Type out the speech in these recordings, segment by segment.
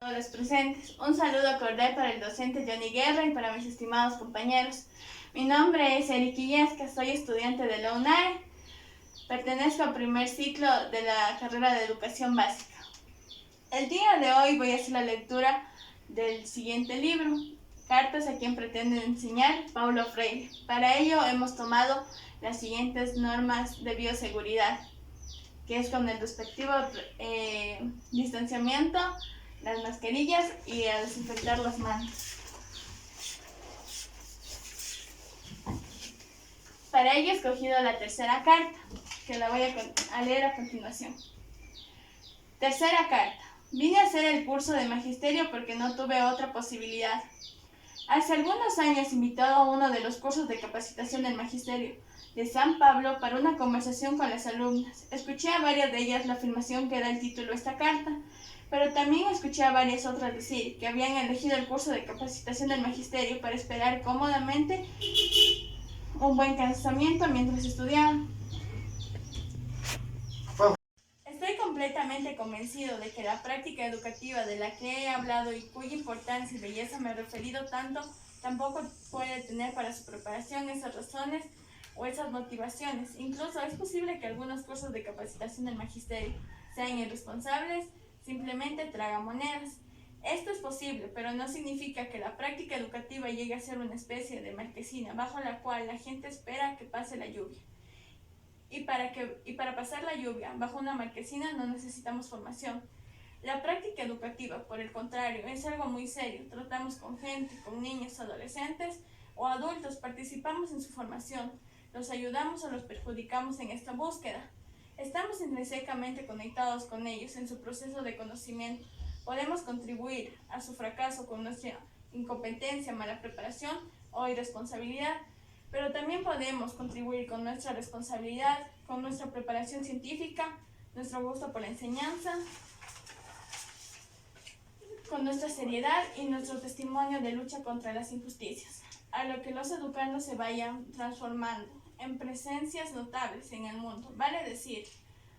Los presentes. Un saludo cordial para el docente Johnny Guerra y para mis estimados compañeros. Mi nombre es Eric Illesca, soy estudiante de la UNAE. Pertenezco al primer ciclo de la carrera de Educación Básica. El día de hoy voy a hacer la lectura del siguiente libro, Cartas a quien pretende enseñar, Paulo Freire. Para ello hemos tomado las siguientes normas de bioseguridad, que es con el respectivo distanciamiento, las mascarillas y a desinfectar las manos. Para ello he escogido la tercera carta, que la voy a leer a continuación. Tercera carta. Vine a hacer el curso de magisterio porque no tuve otra posibilidad. Hace algunos años invitó a uno de los cursos de capacitación del magisterio de San Pablo para una conversación con las alumnas. Escuché a varias de ellas la afirmación que da el título a esta carta, pero también escuché a varias otras decir que habían elegido el curso de capacitación del magisterio para esperar cómodamente un buen casamiento mientras estudiaban. Estoy completamente convencido de que la práctica educativa de la que he hablado y cuya importancia y belleza me he referido tanto, tampoco puede tener para su preparación esas razones o esas motivaciones. Incluso es posible que algunos cursos de capacitación del magisterio sean irresponsables, simplemente tragamonedas. Esto es posible, pero no significa que la práctica educativa llegue a ser una especie de marquesina bajo la cual la gente espera que pase la lluvia. Y para pasar la lluvia bajo una marquesina no necesitamos formación. La práctica educativa, por el contrario, es algo muy serio. Tratamos con gente, con niños, adolescentes o adultos, participamos en su formación, los ayudamos o los perjudicamos en esta búsqueda. Estamos intrínsecamente conectados con ellos en su proceso de conocimiento. Podemos contribuir a su fracaso con nuestra incompetencia, mala preparación o irresponsabilidad, pero también podemos contribuir con nuestra responsabilidad, con nuestra preparación científica, nuestro gusto por la enseñanza, con nuestra seriedad y nuestro testimonio de lucha contra las injusticias, a lo que los educandos se vayan transformando en presencias notables en el mundo. Vale decir,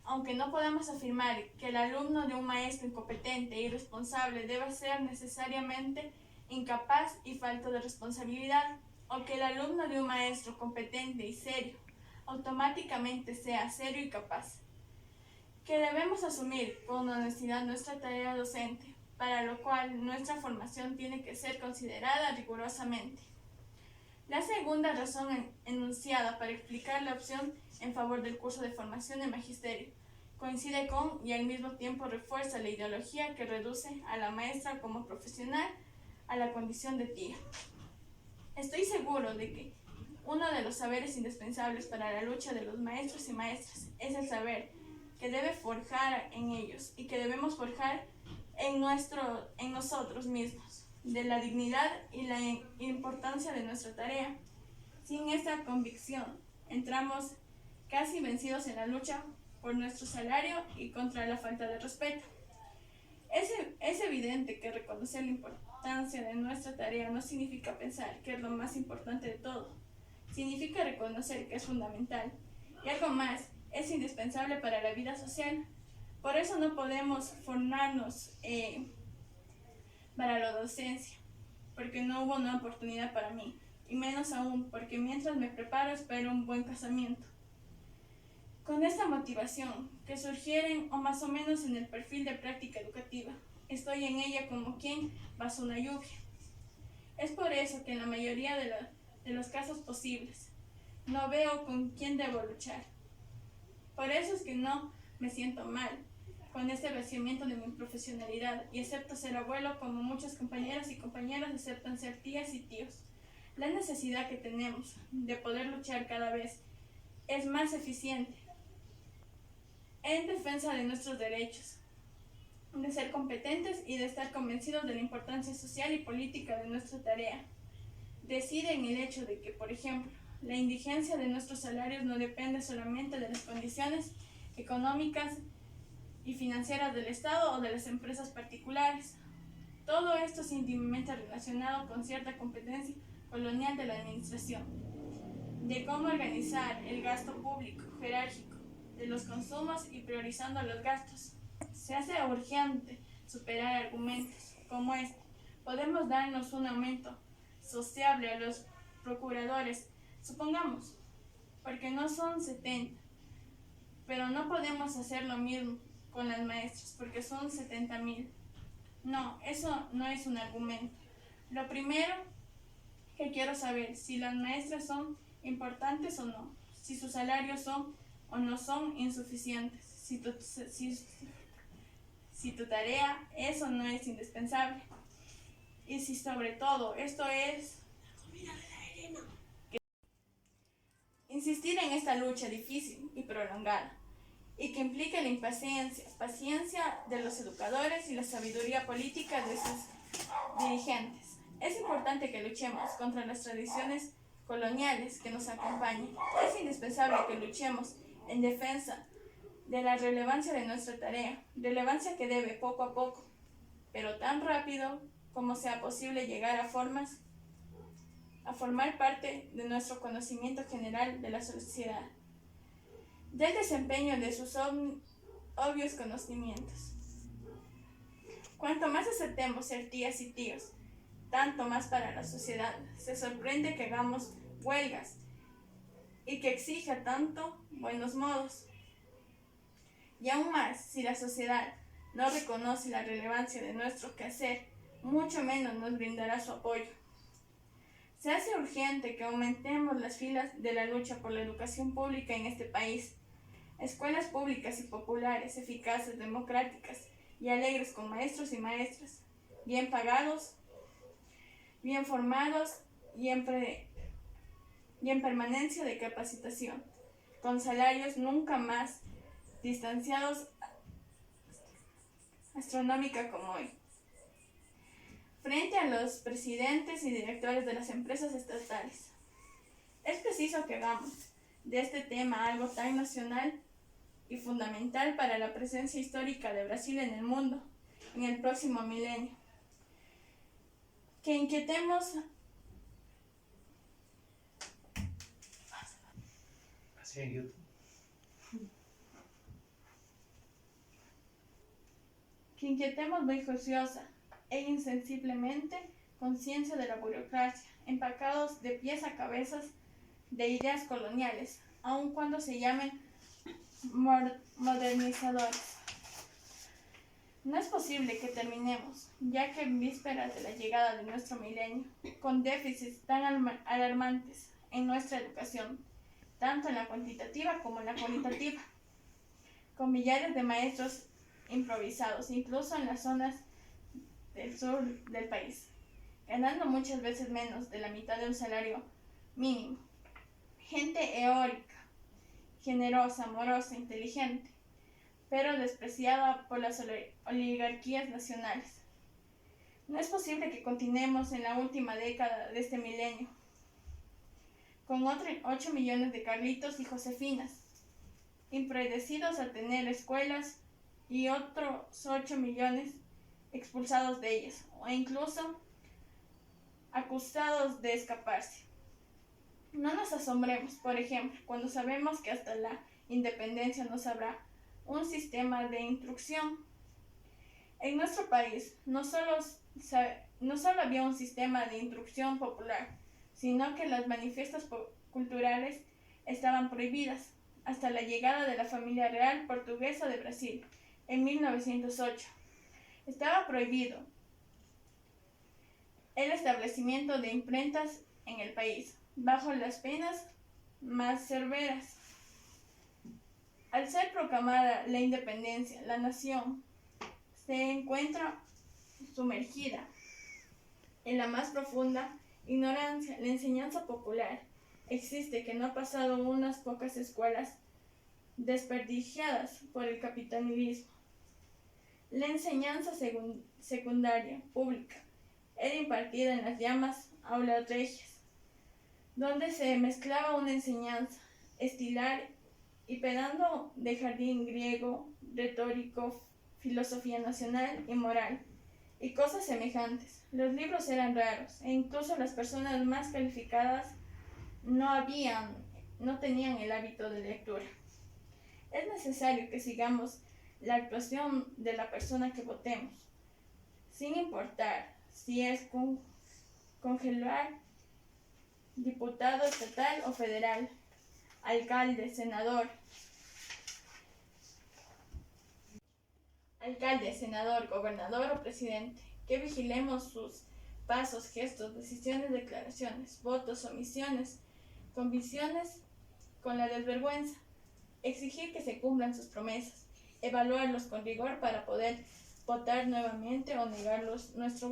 aunque no podemos afirmar que el alumno de un maestro incompetente e irresponsable deba ser necesariamente incapaz y falto de responsabilidad, o que el alumno de un maestro competente y serio automáticamente sea serio y capaz, que debemos asumir con honestidad nuestra tarea docente, para lo cual nuestra formación tiene que ser considerada rigurosamente. La segunda razón enunciada para explicar la opción en favor del curso de formación de magisterio coincide con y al mismo tiempo refuerza la ideología que reduce a la maestra como profesional a la condición de tía. Estoy seguro de que uno de los saberes indispensables para la lucha de los maestros y maestras es el saber que debe forjar en ellos y que debemos forjar en nosotros mismos, de la dignidad y la importancia de nuestra tarea. Sin esta convicción, entramos casi vencidos en la lucha por nuestro salario y contra la falta de respeto. Es evidente que reconocer la importancia de nuestra tarea no significa pensar que es lo más importante de todo. Significa reconocer que es fundamental. Y algo más, es indispensable para la vida social. Por eso no podemos formarnos para la docencia, porque no hubo una oportunidad para mí. Y menos aún, porque mientras me preparo espero un buen casamiento. Con esta motivación, que surgieren o más o menos en el perfil de práctica educativa, estoy en ella como quien pasa una lluvia. Es por eso que en la mayoría de los casos posibles, no veo con quién debo luchar. Por eso es que no me siento mal con este vaciamiento de mi profesionalidad y acepto ser abuelo como muchas compañeras y compañeros aceptan ser tías y tíos. La necesidad que tenemos de poder luchar cada vez es más eficiente en defensa de nuestros derechos, de ser competentes y de estar convencidos de la importancia social y política de nuestra tarea. Decide en el hecho de que, por ejemplo, La indigencia de nuestros salarios no depende solamente de las condiciones económicas y financieras del Estado o de las empresas particulares. Todo esto es íntimamente relacionado con cierta competencia colonial de la administración, de cómo organizar el gasto público jerárquico de los consumos y priorizando los gastos. Se hace urgente superar argumentos como este. Podemos darnos un aumento sociable a los procuradores, supongamos, porque no son 70, pero no podemos hacer lo mismo con las maestras, porque son 70,000. No, eso no es un argumento. Lo primero que quiero saber, si las maestras son importantes o no, si sus salarios son o no son insuficientes, si tu tarea es o no es indispensable, y si sobre todo esto es insistir en esta lucha difícil y prolongada, y que implica la paciencia de los educadores y la sabiduría política de sus dirigentes. Es importante que luchemos contra las tradiciones coloniales que nos acompañan. Es indispensable que luchemos en defensa de la relevancia de nuestra tarea, relevancia que debe poco a poco, pero tan rápido como sea posible llegar a formar parte de nuestro conocimiento general de la sociedad, del desempeño de sus obvios conocimientos. Cuanto más aceptemos ser tías y tíos, tanto más para la sociedad. Se sorprende que hagamos huelgas y que exija tanto buenos modos. Y aún más, si la sociedad no reconoce la relevancia de nuestro quehacer, mucho menos nos brindará su apoyo. Se hace urgente que aumentemos las filas de la lucha por la educación pública en este país. Escuelas públicas y populares, eficaces, democráticas y alegres, con maestros y maestras, bien pagados, bien formados y en permanencia de capacitación, con salarios nunca más distanciados astronómica como hoy. Frente a los presidentes y directores de las empresas estatales, es preciso que hagamos de este tema algo tan nacional y fundamental para la presencia histórica de Brasil en el mundo en el próximo milenio. Que inquietemos muy juiciosa e insensiblemente conciencia de la burocracia, empacados de pies a cabezas de ideas coloniales, aun cuando se llamen modernizadores. No es posible que terminemos, ya que en vísperas de la llegada de nuestro milenio, con déficits tan alarmantes en nuestra educación, tanto en la cuantitativa como en la cualitativa, con millares de maestros improvisados, incluso en las zonas del sur del país, ganando muchas veces menos de la mitad de un salario mínimo. Gente eólica, generosa, amorosa, inteligente, pero despreciada por las oligarquías nacionales. No es posible que continuemos en la última década de este milenio, con 8 millones de Carlitos y Josefinas, impredecidos a tener escuelas, y otros 8 millones expulsados de ellas, o incluso acusados de escaparse. No nos asombremos, por ejemplo, cuando sabemos que hasta la independencia no habrá un sistema de instrucción. En nuestro país no solo había un sistema de instrucción popular, sino que las manifiestas culturales estaban prohibidas hasta la llegada de la familia real portuguesa de Brasil en 1908. Estaba prohibido el establecimiento de imprentas en el país, bajo las penas más severas. Al ser proclamada la independencia, la nación se encuentra sumergida en la más profunda ignorancia. La enseñanza popular existe, que no ha pasado unas pocas escuelas desperdiciadas por el capitalismo. La enseñanza secundaria pública era impartida en las llamadas aulas regias, donde se mezclaba una enseñanza estilar y pedando de jardín griego, retórico, filosofía nacional y moral, y cosas semejantes. Los libros eran raros, e incluso las personas más calificadas no tenían el hábito de lectura. Es necesario que sigamos la actuación de la persona que votemos, sin importar si es congelar, diputado estatal o federal, alcalde, senador, gobernador o presidente, que vigilemos sus pasos, gestos, decisiones, declaraciones, votos, omisiones, convicciones con la desvergüenza, exigir que se cumplan sus promesas, evaluarlos con rigor para poder votar nuevamente o negarles nuestro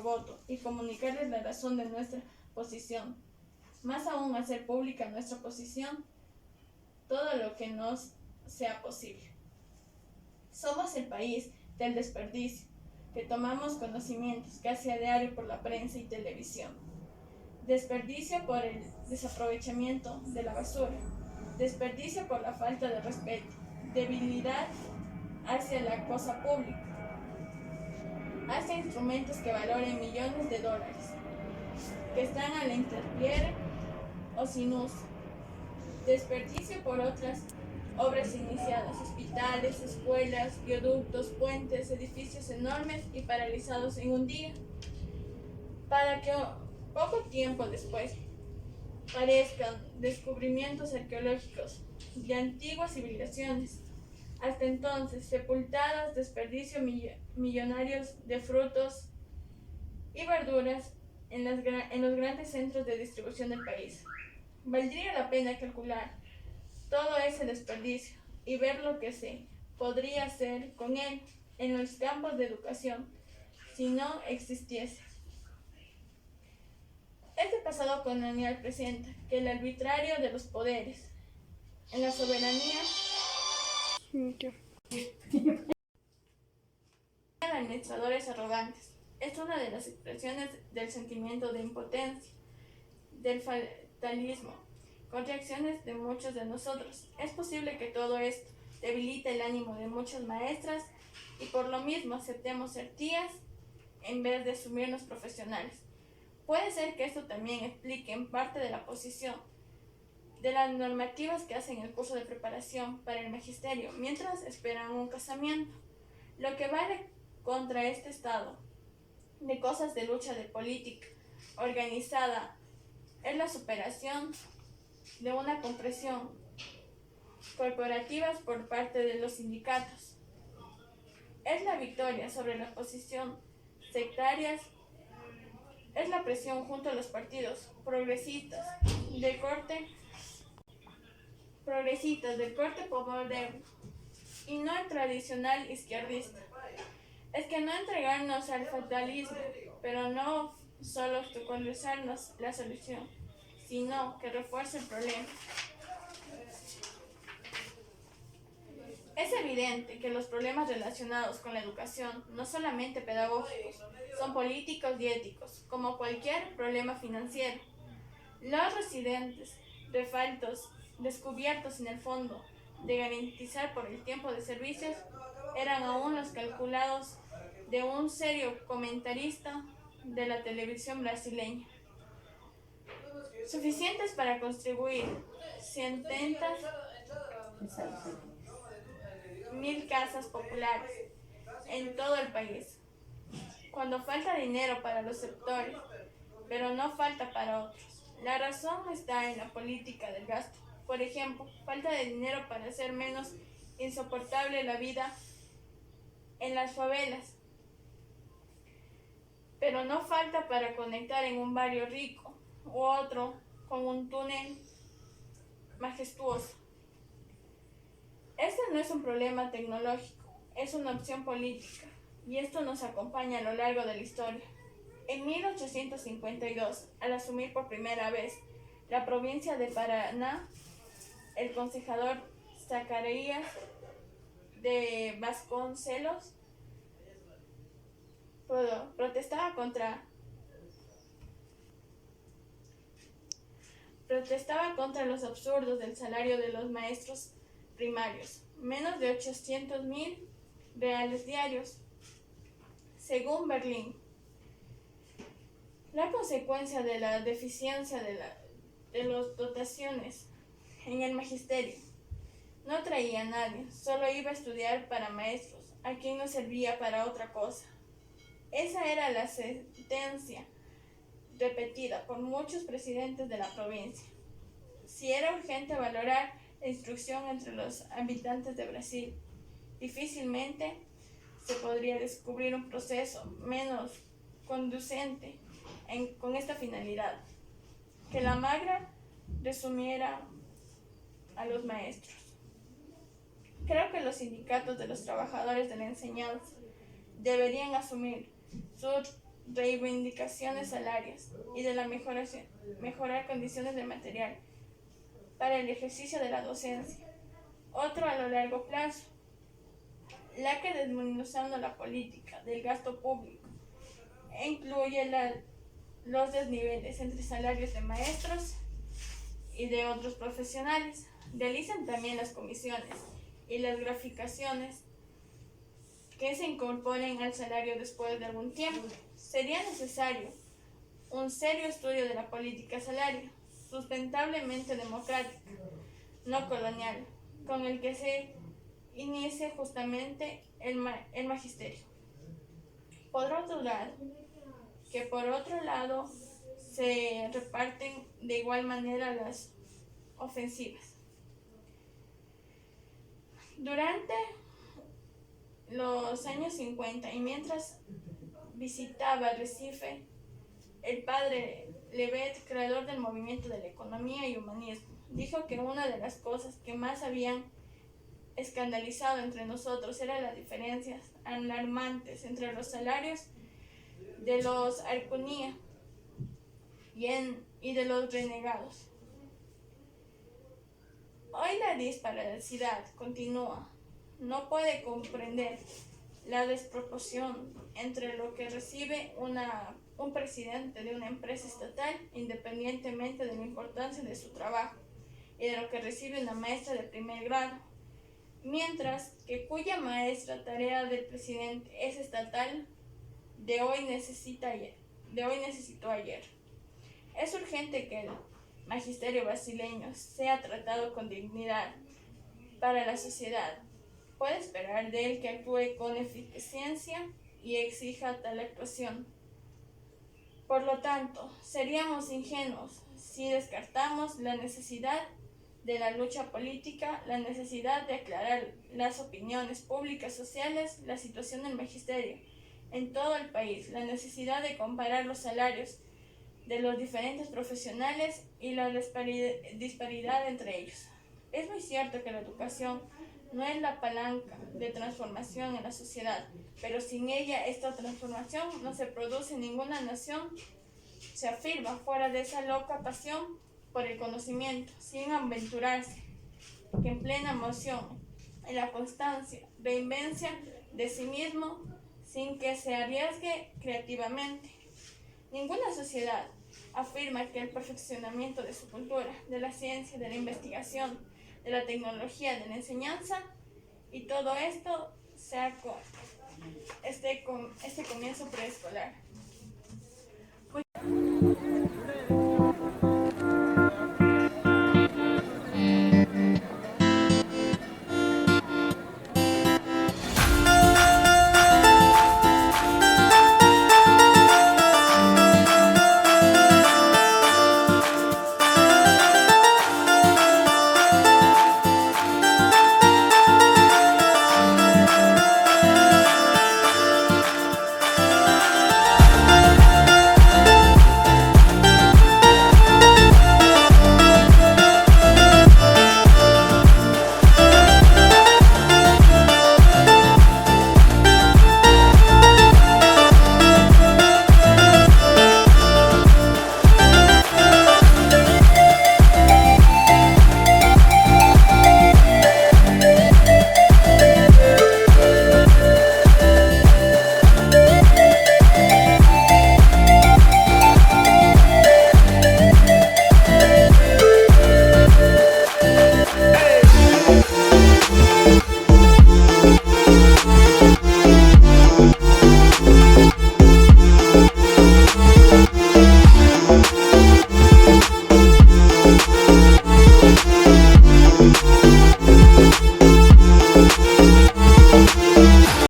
voto y comunicarles la razón de nuestra posición. Más aún, hacer pública nuestra posición todo lo que nos sea posible. Somos el país del desperdicio, que tomamos conocimientos casi a diario por la prensa y televisión. Desperdicio por el desaprovechamiento de la basura, desperdicio por la falta de respeto, debilidad hacia la cosa pública, hacia instrumentos que valoren millones de dólares, que están a la intemperie o sin uso, desperdicio por otras obras iniciadas, hospitales, escuelas, viaductos, puentes, edificios enormes y paralizados en un día, para que poco tiempo después parezcan descubrimientos arqueológicos de antiguas civilizaciones, hasta entonces sepultadas, desperdicio millonarios de frutos y verduras en los grandes centros de distribución del país. Valdría la pena calcular todo ese desperdicio y ver lo que se podría hacer con él en los campos de educación si no existiese. Este pasado colonial presenta que el arbitrario de los poderes en la soberanía de administradores arrogantes es una de las expresiones del sentimiento de impotencia, del fatalismo, con reacciones de muchos de nosotros. Es posible que todo esto debilite el ánimo de muchas maestras y por lo mismo aceptemos ser tías en vez de asumirnos profesionales. Puede ser que esto también explique en parte de la posición de las normativas que hacen el curso de preparación para el magisterio mientras esperan un casamiento. Lo que vale contra este estado de cosas de lucha de política organizada es la superación de una compresión corporativa por parte de los sindicatos. Es la victoria sobre la posición sectarias, es la presión junto a los partidos progresistas del corte moderno y no el tradicional izquierdista. Es que no entregarnos al fatalismo, pero no solo obstaculizarnos la solución, sino que refuerce el problema. Es evidente que los problemas relacionados con la educación, no solamente pedagógicos, son políticos y éticos, como cualquier problema financiero. Los residentes refaltos descubiertos en el fondo de garantizar por el tiempo de servicios eran aún los calculados de un serio comentarista de la televisión brasileña, suficientes para contribuir 100.000 casas populares en todo el país. Cuando falta dinero para los sectores, pero no falta para otros. La razón está en la política del gasto. Por ejemplo, falta de dinero para hacer menos insoportable la vida en las favelas, pero no falta para conectar en un barrio rico u otro con un túnel majestuoso. Este no es un problema tecnológico, es una opción política, y esto nos acompaña a lo largo de la historia. En 1852, al asumir por primera vez la provincia de Paraná, el concejador Zacarías de Vasconcelos protestaba contra protestaba contra los absurdos del salario de los maestros primarios, menos de 800.000 reales diarios, según Berlín. La consecuencia de la deficiencia de las dotaciones en el magisterio no traía a nadie, solo iba a estudiar para maestros, a quien no servía para otra cosa. Esa era la sentencia repetida por muchos presidentes de la provincia. Si era urgente valorar la instrucción entre los habitantes de Brasil, difícilmente se podría descubrir un proceso menos conducente con esta finalidad, que la magra resumiera a los maestros. Creo que los sindicatos de los trabajadores de la enseñanza deberían asumir sus reivindicaciones salariales y de la mejorar condiciones de material para el ejercicio de la docencia. Otro a lo largo plazo, la que desmenuzando la política del gasto público incluye los desniveles entre salarios de maestros y de otros profesionales. Realizan también las comisiones y las graficaciones que se incorporen al salario después de algún tiempo. Sería necesario un serio estudio de la política salaria, sustentablemente democrática, no colonial, con el que se inicie justamente el magisterio. Por otro lado, se reparten de igual manera las ofensivas. Durante los años 50 y mientras visitaba Recife, el padre Levet, creador del movimiento de la economía y humanismo, dijo que una de las cosas que más habían escandalizado entre nosotros eran las diferencias alarmantes entre los salarios de los arconía y de los renegados. Hoy la disparidad continúa. No puede comprender la desproporción entre lo que recibe un presidente de una empresa estatal, independientemente de la importancia de su trabajo, y de lo que recibe una maestra de primer grado, mientras que cuya maestra tarea del presidente es estatal, de hoy necesitó ayer. Es urgente que el magisterio brasileño sea tratado con dignidad para la sociedad. Puede esperar de él que actúe con eficiencia y exija tal actuación. Por lo tanto, seríamos ingenuos si descartamos la necesidad de la lucha política, la necesidad de aclarar las opiniones públicas sociales, la situación del magisterio en todo el país, la necesidad de comparar los salarios de los diferentes profesionales y la disparidad entre ellos. Es muy cierto que la educación no es la palanca de transformación en la sociedad, pero sin ella esta transformación no se produce en ninguna nación. Se afirma fuera de esa loca pasión por el conocimiento, sin aventurarse, que en plena emoción, en la constancia, reinvencia de sí mismo, sin que se arriesgue creativamente. Ninguna sociedad afirma que el perfeccionamiento de su cultura, de la ciencia, de la investigación, de la tecnología, de la enseñanza, y todo esto sea con este comienzo preescolar.